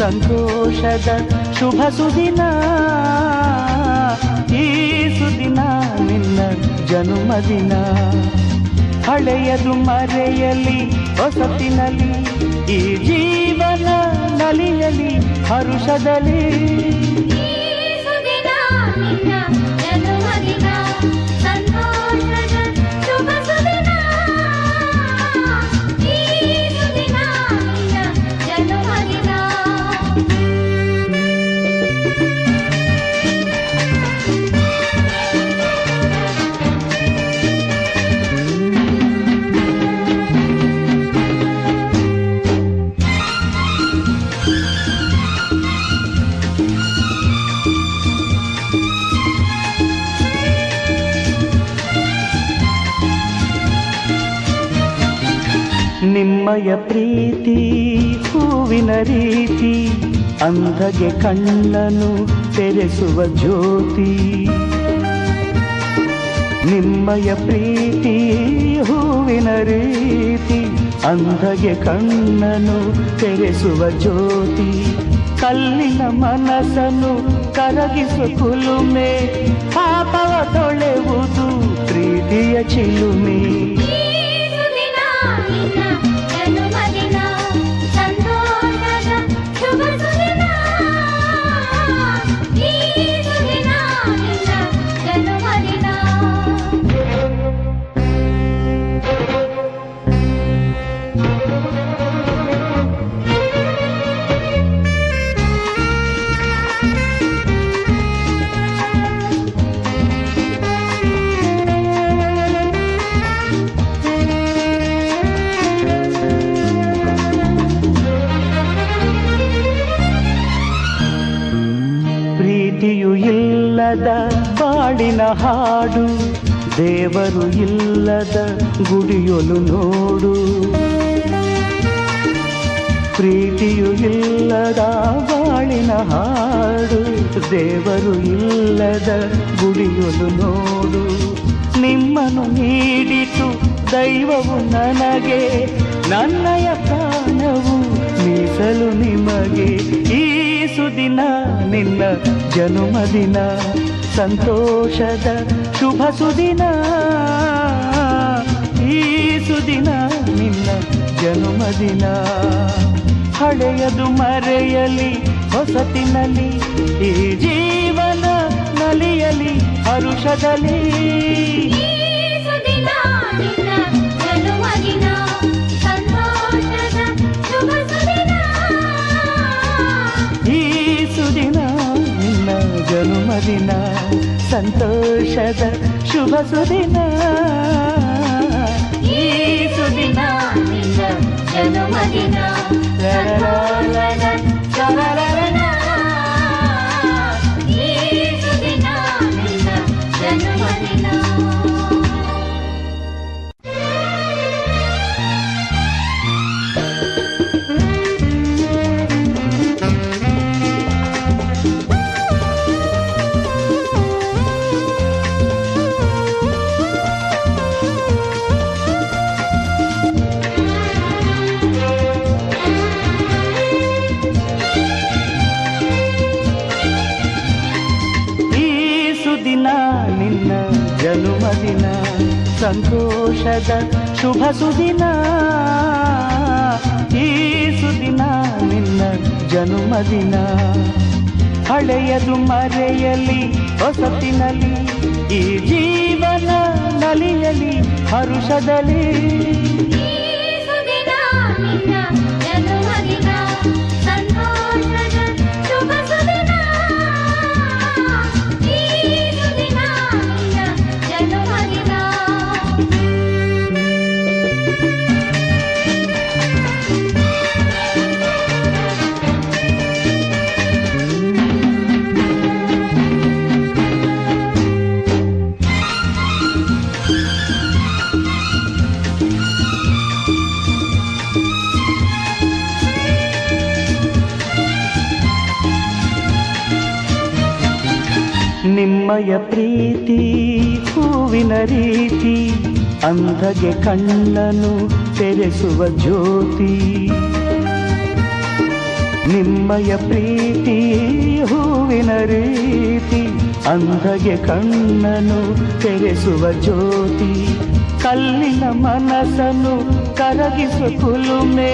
ಸಂತೋಷದ ಶುಭ ಸುದಿನ, ಈ ಸುದಿನ ನಿನ್ನ ಜನ್ಮದಿನ. ಹಳೆಯದು ಮರೆಯಲಿ ಹೊಸತಿನಲ್ಲಿ, ಈ ಜೀವನ ನಲಿಯಲಿ ಹರುಷದಲ್ಲಿ. ನಿಮ್ಮಯ ಪ್ರೀತಿ ಹೂವಿನ ರೀತಿ, ಅಂಧಗೆ ಕಣ್ಣನು ತೆರೆಸುವ ಜ್ಯೋತಿ. ನಿಮ್ಮಯ ಪ್ರೀತಿ ಹೂವಿನ ರೀತಿ, ಅಂಧಗೆ ಕಣ್ಣನು ತೆರೆಸುವ ಜ್ಯೋತಿ. ಕಲ್ಲಿನ ಮನಸ್ಸನ್ನು ಕರಗಿಸುವ ಕುಲುಮೆ, ಪಾಪವ ತೊಳೆವುದು ಪ್ರೀತಿಯ ಚಿಲುಮೆ. ಪ್ರೀತಿಯು ಇಲ್ಲದ ಬಾಳಿನ ಹಾಡು, ದೇವರು ಇಲ್ಲದ ಗುಡಿಯೊಲು ನೋಡು. ಪ್ರೀತಿಯು ಇಲ್ಲದ ಬಾಳಿನ ಹಾಡು, ದೇವರು ಇಲ್ಲದ ಗುಡಿಯೊಲು ನೋಡು. ನಿಮ್ಮನ್ನು ನೀಡಿತು ದೈವವು ನನಗೆ, ನನ್ನಯ ಪ್ರಾಣವು ಮೀಸಲು ನಿಮಗೆ. ಈ ಸುದಿನ ನಿನ್ನ ಜನ್ಮದಿನ, ಸಂತೋಷದ ಶುಭ ಸುದಿನ, ಈ ಸುದಿನ ನಿನ್ನ ಜನ್ಮದಿನ. ಹಳೆಯದು ಮರೆಯಲಿ ಹೊಸತಿನಲ್ಲಿ, ಈ ಜೀವನ ನಲಿಯಲಿ ಹರುಷದಲ್ಲಿ. ಜನ್ಮದಿನ ಸಂತೋಷದ ಶುಭ ಸುದಿನ, ಈ ಸುದಿನ ನಿನ್ನ ಜನ್ಮದಿನ. ಈ ಸುದಿನ ನಿನ್ನ ಜನ್ಮದಿನ. ನಿನ್ನ ಜನ್ಮದಿನ ಸಂತೋಷದ ಶುಭ ಸುದಿನ, ಈ ಸುದಿನ ನಿನ್ನ ಜನ್ಮದಿನ. ಹಳೆಯದು ಮರೆಯಲಿ ಹೊಸತಿನಲ್ಲಿ, ಈ ಜೀವನ ನಲಿಯಲಿ ಹರುಷದಲ್ಲಿ. ನಿಮ್ಮಯ ಪ್ರೀತಿ ಹೂವಿನ ರೀತಿ, ಅಂಧಗೆ ಕಣ್ಣನು ತೆರೆಸುವ ಜ್ಯೋತಿ. ನಿಮ್ಮಯ ಪ್ರೀತಿ ಹೂವಿನ ರೀತಿ ಅಂಧಗೆ ಕಣ್ಣನು ತೆರೆಸುವ ಜ್ಯೋತಿ ಕಲ್ಲಿನ ಮನಸ್ಸನ್ನು ಕರಗಿಸುವ ಕುಲುಮೆ